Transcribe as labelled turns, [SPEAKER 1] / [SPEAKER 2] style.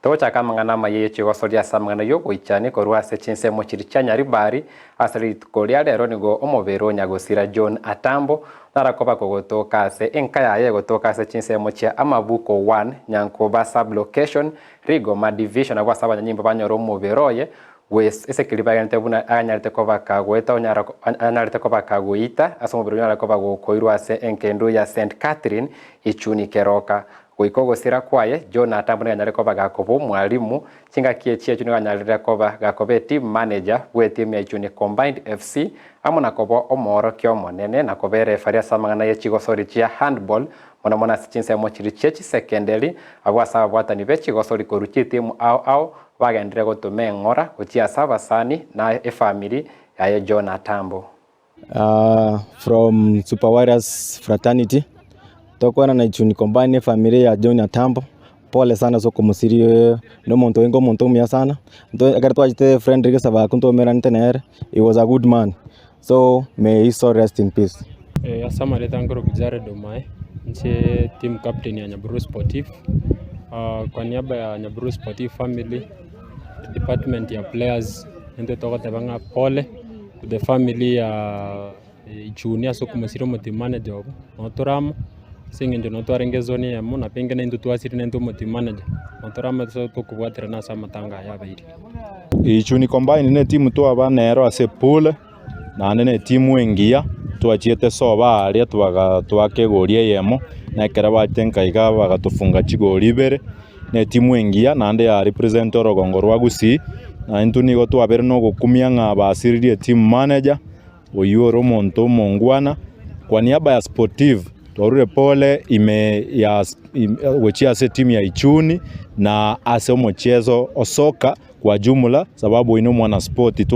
[SPEAKER 1] Tocha kama ngana maye chigo soria samangana yo goichane korwa se chinse mochiri chanyari bari asali kolia lero nigo omobero nyagosira John Atambo narakoba kogotoka se enkaya ye gotoka se chinse mochia amabuko 1 nyankoba sub location rigo ma division agwa saba nyimba banyoro moberoye wes ese kilibagante buna anyarite koba kagweta anyarite koba kaguita asomobero nyarakoba go koirwa se enkendo ya St Catherine ichuni keroka Goikogo sira kwaye John Atambo nganyare koba gakobo mwalimu chinga kiechie chuni nganyare koba gakobe team manager we team ya chuni combined FC amona kobo omoro kyo monene na kobere faria samangana ye chigo sori chia handball mona chinse mochiri chechi secondary agwa saba bwata ni bechi gosori koruchi team au wagendere gotume ngora kuchia saba sani na family ya John Atambo
[SPEAKER 2] from Super Warriors fraternity tokwana na ichuni combine familia ya John Atambo pole sana soko musiri no monto wengo monto mia sana ndo agartwa jite friend rike saba kunto mera ntener he was a good man so may his soul rest in peace.
[SPEAKER 3] Asama leta ngoro kujare domai nche team captain ya Nyaburu Sportif kwa niaba ya Nyaburu Sportif family department ya players nende toka tabanga pole to the family ya junior soko musiri mo team manager otoramo singe no twarengezoni yamo na pengene ndu twasiri nendo team manager otoramo so tukubwatira na sama tanga ya bairi
[SPEAKER 4] ichuni combine ne team to abanero ase pool na ne team wengia twachiete soba aria twakegorie yemo na keraba tenkaiga bagatufunga chigori ibere ne team wengia na ande ya represent orogongo rwa Gusii na ntuni go twabere no gukumia nga basiririe team manager oyuro monto mongwana kwa niaba ya sportive twarure pole wechia se timu ya ichuni na ase mchezo osoka kwa jumla sababu ino mwana sport